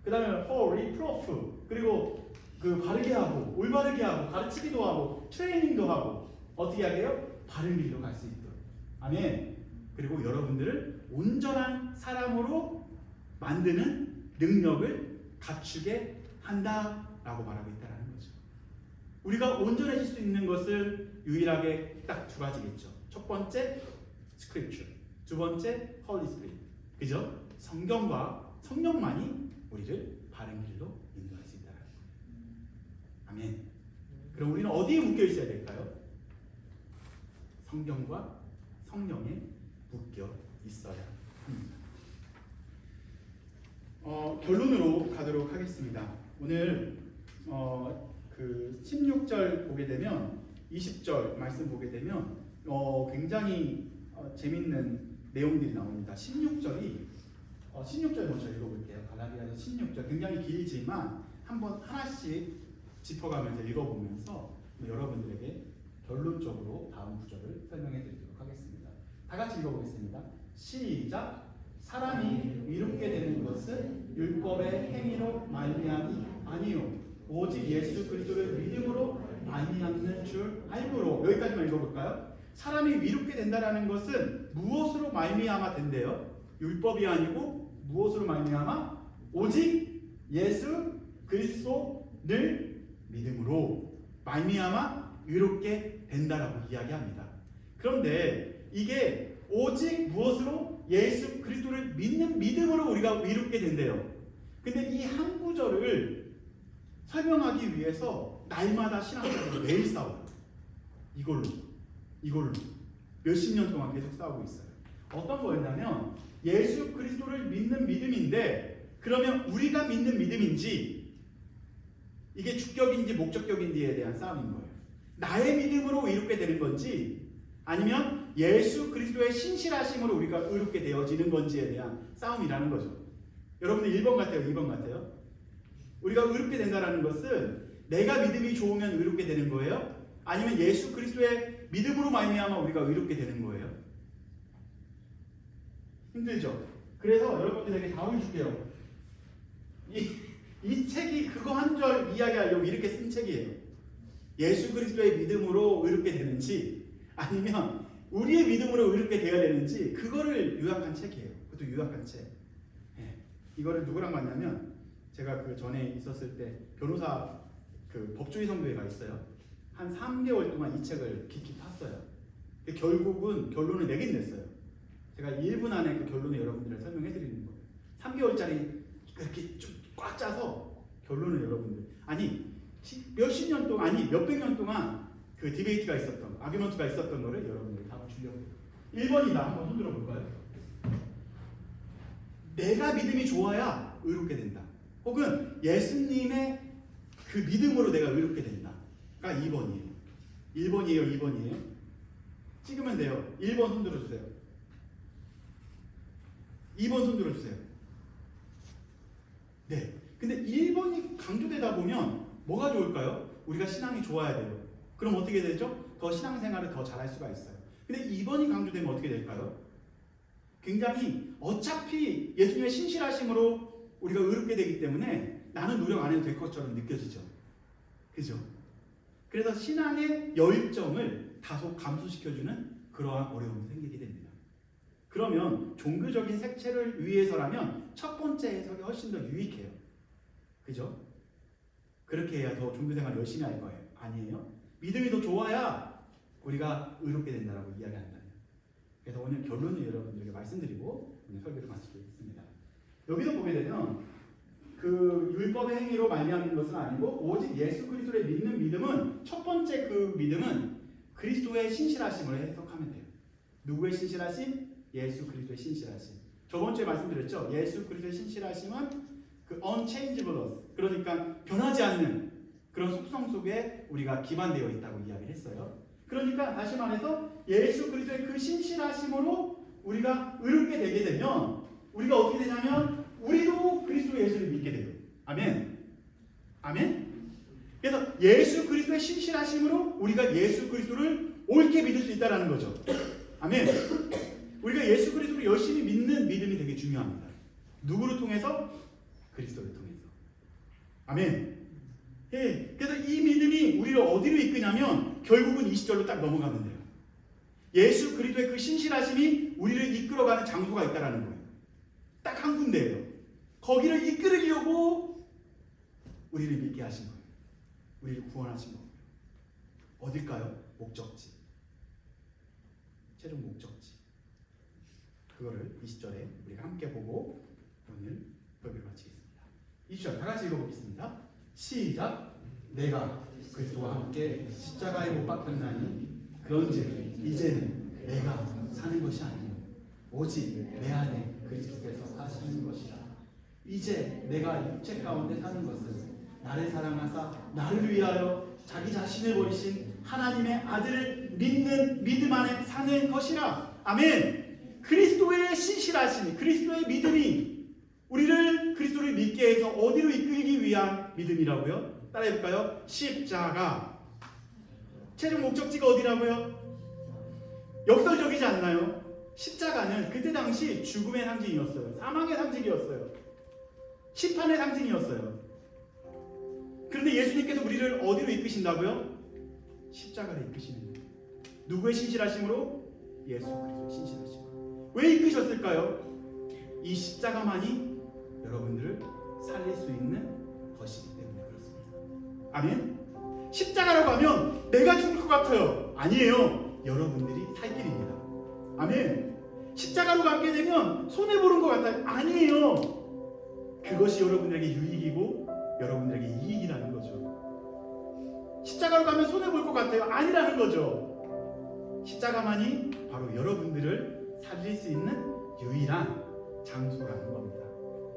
그 다음에 for reproof, 그리고 그 바르게 하고, 올바르게 하고, 가르치기도 하고, 트레이닝도 하고, 어떻게 하게요? 바른 길로 갈 수 있도록. 아멘. 그리고 여러분들을 온전한 사람으로 만드는 능력을 갖추게 한다라고 말하고 있다는 거죠. 우리가 온전해질 수 있는 것을 유일하게 딱 두 가지겠죠. 첫 번째 스크립처, 두 번째 홀리 스피릿. 그죠? 성경과 성령만이 우리를 바른 길로 인도할 수 있다는 거예요. 아멘. 그럼 우리는 어디에 묶여 있어야 될까요? 성경과 성령에 묶여 있어야 합니다. 결론으로 가도록 하겠습니다. 오늘 그 16절 보게 되면 20절 말씀 보게 되면 굉장히 재밌는 내용들이 나옵니다. 16절이 16절 먼저 읽어볼게요. 갈라디아서 16절 굉장히 길지만 한번 하나씩 짚어가면서 읽어보면서 여러분들에게 결론적으로 다음 구절을 설명해 드리도록 하겠습니다. 다 같이 읽어보겠습니다. 시작. 사람이 위롭게 되는 것은 율법의 행위로 말미암이 아니요 오직 예수 그리스도를 믿음으로 말미암는 줄 알므로. 여기까지만 읽어볼까요? 사람이 위롭게 된다라는 것은 무엇으로 말미암아 된대요? 율법이 아니고 무엇으로 말미암아? 오직 예수 그리스도를 믿음으로 말미암아 위롭게 된다라고 이야기합니다. 그런데 이게 오직 무엇으로? 예수 그리스도를 믿는 믿음으로 우리가 위롭게 된대요. 근데 이 한 구절을 설명하기 위해서 날마다 신앙생활을 매일 싸워요. 이걸로 몇십 년 동안 계속 싸우고 있어요. 어떤 거였냐면 예수 그리스도를 믿는 믿음인데, 그러면 우리가 믿는 믿음인지 이게 주격인지 목적격인지에 대한 싸움인 거예요. 나의 믿음으로 의롭게 되는 건지 아니면 예수 그리스도의 신실하심으로 우리가 의롭게 되어지는 건지에 대한 싸움이라는 거죠. 여러분들 1번 같아요? 2번 같아요? 우리가 의롭게 된다는 것은 내가 믿음이 좋으면 의롭게 되는 거예요? 아니면 예수 그리스도의 믿음으로 말미암아 우리가 의롭게 되는 거예요? 힘들죠? 그래서 여러분들에게 답을 줄게요. 이 책이 그거 한 절 이야기하려고 이렇게 쓴 책이에요. 예수 그리스도의 믿음으로 의롭게 되는지 아니면 우리의 믿음으로 의롭게 되어야 되는지 그거를 요약한 책이에요. 그것도 요약한 책. 네. 이거를 누구랑 봤냐면 제가 그 전에 있었을 때 변호사 그 법조의 성교회가 있어요. 한 3개월 동안 이 책을 깊이 팠어요. 결국은 결론을 내긴 냈어요. 제가 1분 안에 그 결론을 여러분들에게 설명해 드리는 거예요. 3개월짜리 그렇게 좀 꽉 짜서 결론을 여러분들, 아니 몇십 년 동안, 아니 몇백 년 동안 그 디베이트가 있었던, 아규먼트가 있었던 거를 여러분들이 답을 주려고 해요. 1번이다. 한번 손들어 볼까요? 내가 믿음이 좋아야 의롭게 된다. 혹은 예수님의 그 믿음으로 내가 의롭게 된다가 2번이에요. 1번이에요, 2번이에요? 찍으면 돼요. 1번 손 들어주세요. 2번 손 들어주세요. 네. 근데 1번이 강조되다 보면 뭐가 좋을까요? 우리가 신앙이 좋아야 돼요. 그럼 어떻게 되죠? 더 신앙생활을 더 잘할 수가 있어요. 근데 2번이 강조되면 어떻게 될까요? 굉장히 어차피 예수님의 신실하심으로 우리가 의롭게 되기 때문에 나는 노력 안 해도 될 것처럼 느껴지죠. 그죠? 그래서 신앙의 열정을 다소 감소시켜주는 그러한 어려움이 생기게 됩니다. 그러면 종교적인 색채를 위해서라면 첫 번째 해석이 훨씬 더 유익해요. 그죠? 그렇게 해야 더 종교생활 열심히 할 거예요. 아니에요? 믿음이 더 좋아야 우리가 의롭게 된다라고 이야기한다면. 그래서 오늘 결론을 여러분들에게 말씀드리고 오늘 설교를 마치겠습니다. 여기서 보게 되면 그 율법의 행위로 말미암는 것은 아니고 오직 예수 그리스도를 믿는 믿음은 첫 번째 그 믿음은 그리스도의 신실하심을 해석하면 돼요. 누구의 신실하심? 예수 그리스도의 신실하심. 저번 주에 말씀드렸죠. 예수 그리스도의 신실하심은 그 unchangeable, 그러니까 변하지 않는 그런 속성 속에 우리가 기반되어 있다고 이야기를 했어요. 그러니까 다시 말해서 예수 그리스도의 그 신실하심으로 우리가 의롭게 되게 되면 우리가 어떻게 되냐면 우리도 그리스도 예수를 믿게 돼요. 아멘. 아멘. 그래서 예수 그리스도의 신실하심으로 우리가 예수 그리스도를 옳게 믿을 수 있다라는 거죠. 아멘. 우리가 예수 그리스도를 열심히 믿는 믿음이 되게 중요합니다. 누구를 통해서? 그리스도를 통해서. 아멘. 예. 그래서 이 믿음이 우리를 어디로 이끄냐면 결국은 20절로 딱 넘어가면 돼요. 예수 그리스도의 그 신실하심이 우리를 이끌어가는 장소가 있다라는 거예요. 딱 한 군데예요. 거기를 이끌으려고 우리를 믿게 하신 거예요. 우리를 구원하신 거예요. 어딜까요? 목적지. 최종 목적지. 그거를 20절에 우리가 함께 보고 오늘 설교를 마치겠습니다. 20절 다 같이 읽어보겠습니다. 시작. 내가 그리스도와 함께 십자가에 못 박혔나니 그런즉 이제는 내가 사는 것이 아니요 오직 내 안에 그리스도께서 사시는 것이라. 이제 내가 육체 가운데 사는 것은 나를 사랑하사 나를 위하여 자기 자신을 버리신 하나님의 아들을 믿는 믿음 안에 사는 것이라. 아멘. 그리스도의 신실하심, 그리스도의 믿음이 우리를 그리스도를 믿게 해서 어디로 이끌기 위한 믿음이라고요? 따라해볼까요? 십자가. 최종 목적지가 어디라고요? 역설적이지 않나요? 십자가는 그때 당시 죽음의 상징이었어요. 사망의 상징이었어요. 심판의 상징이었어요. 그런데 예수님께서 우리를 어디로 이끄신다고요? 십자가로 이끄시는 거예요. 누구의 신실하심으로? 예수 그리스도의 신실하심으로. 왜 이끄셨을까요? 이 십자가만이 여러분들을 살릴 수 있는 것이기 때문에 그렇습니다. 아멘? 십자가라고 하면 내가 죽을 것 같아요. 아니에요. 여러분들이 살 길입니다. 아멘. 십자가로 가게 되면 손해보는 것 같아요. 아니에요. 그것이 여러분들에게 유익이고 여러분들에게 이익이라는 거죠. 십자가로 가면 손해볼 것 같아요. 아니라는 거죠. 십자가만이 바로 여러분들을 살릴 수 있는 유일한 장소라는 겁니다.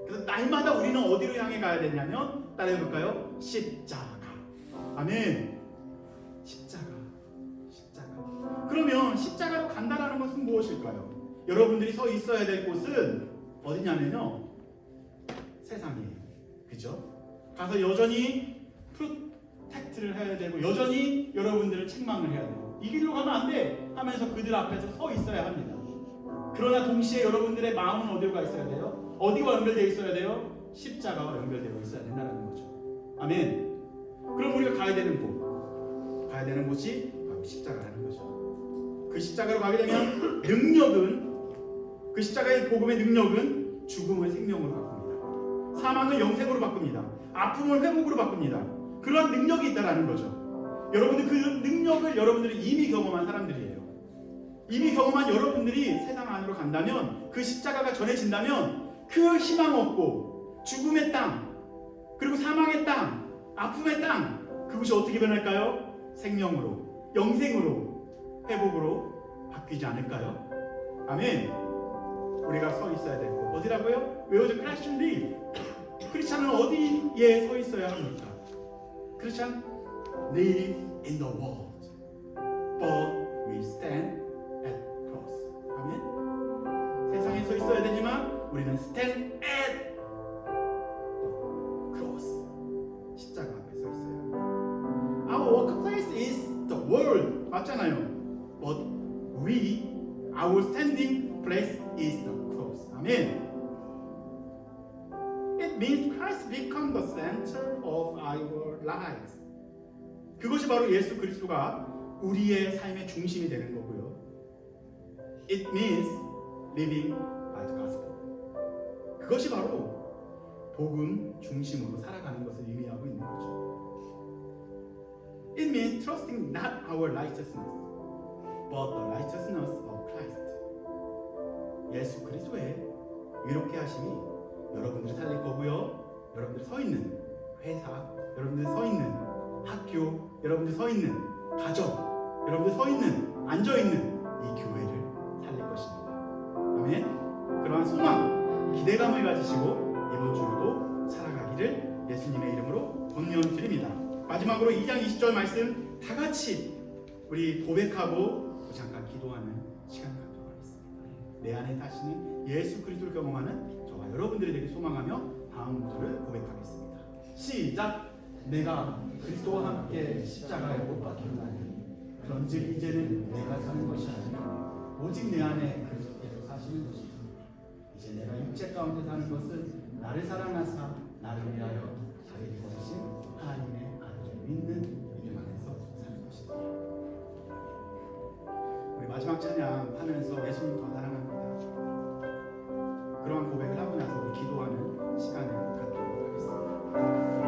그래서 날마다 우리는 어디로 향해 가야 되냐면 따라해볼까요? 십자가. 아멘. 십자가. 그러면 십자가로 간다라는 것은 무엇일까요? 여러분들이 서 있어야 될 곳은 어디냐면요, 세상이에요. 그죠? 가서 여전히 프로텍트를 해야 되고 여전히 여러분들을 책망을 해야 되고 이 길로 가면 안 돼 하면서 그들 앞에서 서 있어야 합니다. 그러나 동시에 여러분들의 마음은 어디로 가 있어야 돼요? 어디와 연결되어 있어야 돼요? 십자가와 연결되어 있어야 된다는 거죠. 아멘. 그럼 우리가 가야 되는 곳이 바로 십자가라는 거죠. 그 십자가로 가게 되면 그 십자가의 복음의 능력은 죽음을 생명으로 바꿉니다. 사망을 영생으로 바꿉니다. 아픔을 회복으로 바꿉니다. 그러한 능력이 있다라는 거죠. 여러분들 그 능력을 여러분들이 이미 경험한 사람들이에요. 이미 경험한 여러분들이 세상 안으로 간다면, 그 십자가가 전해진다면 그 희망 없고 죽음의 땅, 그리고 사망의 땅, 아픔의 땅, 그것이 어떻게 변할까요? 생명으로, 영생으로, 회복으로 바뀌지 않을까요? 아멘. 우리가 서 있어야 될 곳 어디라고요? Where the Christian live? 크리스찬은 어디에 서 있어야 합니까? Christian live in the world, but we stand at cross. 아멘. 세상에 서 있어야 되지만 우리는 stand at the cross. 십자가 앞에 서 있어요. Our workplace is the world. 맞잖아요. But our standing place is the cross. 아멘. It means Christ become the center of our lives. 그것이 바로 예수 그리스도가 우리의 삶의 중심이 되는 거고요. It means living by the gospel. 그것이 바로 복음 중심으로 살아가는 것을 의미하고 있는 거죠. It means trusting not our righteousness, but the righteousness of Christ. 예수 그리스도의 이렇게 하심이 여러분들이 살릴 거고요. 여러분들이 서 있는 회사, 여러분들이 서 있는 학교, 여러분들이 서 있는 가정, 여러분들이 서 있는 앉아 있는 이 교회를 살릴 것입니다. 아멘. 그러한 소망, 기대감을 가지시고 이번 주로도 살아가기를 예수님의 이름으로 권면드립니다. 마지막으로 2장 20절 말씀 다 같이 우리 고백하고 또 잠깐 기도하는 시간 갖도록 하겠습니다. 내 안에 사시는 예수 그리스도를 경험하는 저와 여러분들이 되길 소망하며 다음 구절을 고백하겠습니다. 시작. 내가 그리스도와 함께 십자가에 못 박혔나니 그런즉 이제는 내가 사는 것이 아니라 오직 내 안에 그리스도께서 사시는 것이다. 이제 내가 육체 가운데 사는 것은 나를 사랑하사 나를 위하여 자기를 버리신 하나님의 아들을 믿는 이름 안에서 사는 것이다. 우리 마지막 찬양 하면서 예수님 더 사랑합니다. 그러한 고백을 하고 나서 우리 기도하는 시간을 갖도록 하겠습니다.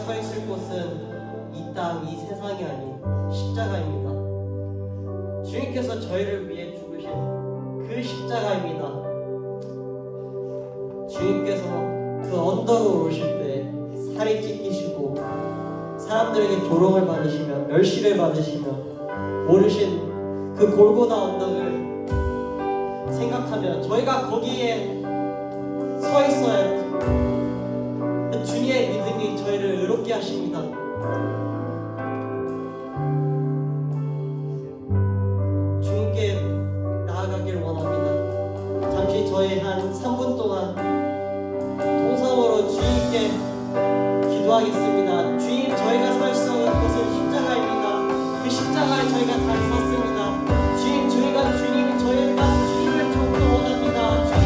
서 있을 곳은 이 땅, 이 세상이 아닌 십자가입니다. 주님께서 저희를 위해 죽으신 그 십자가입니다. 주님께서 그 언덕으로 오실 때 살이 찢기시고 사람들에게 조롱을 받으시며 멸시를 받으시며 오르신 그 골고다 언덕을 생각하면 저희가 거기에 서 있어야 주님의 믿음이 저희를 의롭게 하십니다. 주님께 나아가길 원합니다. 잠시 저희 한 3분 동안 통성으로 주님께 기도하겠습니다. 주님, 저희가 서 있는 곳은 십자가입니다. 그 십자가에 저희가 다 섰습니다. 주님, 저희가 주님을 쫓고 원합니다. 주님.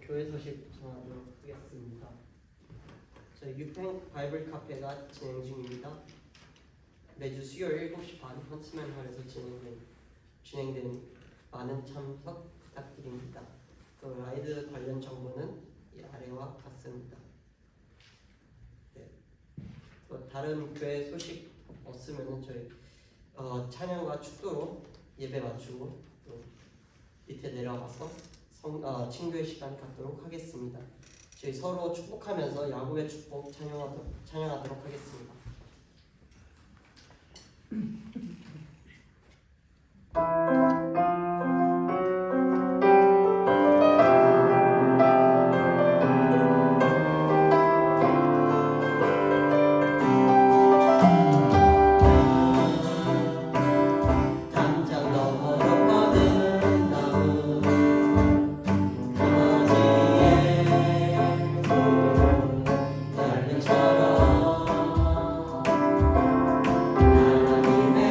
교회 소식 전하도록 하겠습니다. 저희 유팽 바이블 카페가 진행 중입니다. 매주 수요일 7시 반 헌스맨홀에서 진행되는 많은 참석 부탁드립니다. 또 라이드 관련 정보는 이 아래와 같습니다. 네. 또 다른 교회 소식 없으면 저희 찬양과 축도로 예배 마치고 또 밑에 내려가서 친교의 시간 갖도록 하겠습니다. 저희 서로 축복하면서 야곱의 축복 찬양하도록 하겠습니다. 하나님의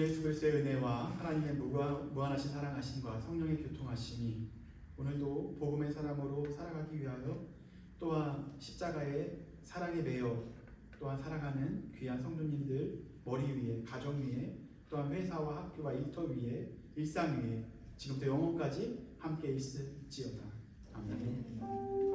예수 그리스도의 은혜와 하나님의 무한하신 사랑하심과 성령의 교통하심이 오늘도 복음의 사람으로 살아가기 위하여 또한 십자가의 사랑에 매여 또한 살아가는 귀한 성도님들 머리 위에, 가정 위에, 또한 회사와 학교와 일터 위에, 일상 위에 지금부터 영원까지 함께 있을지어다. 아멘.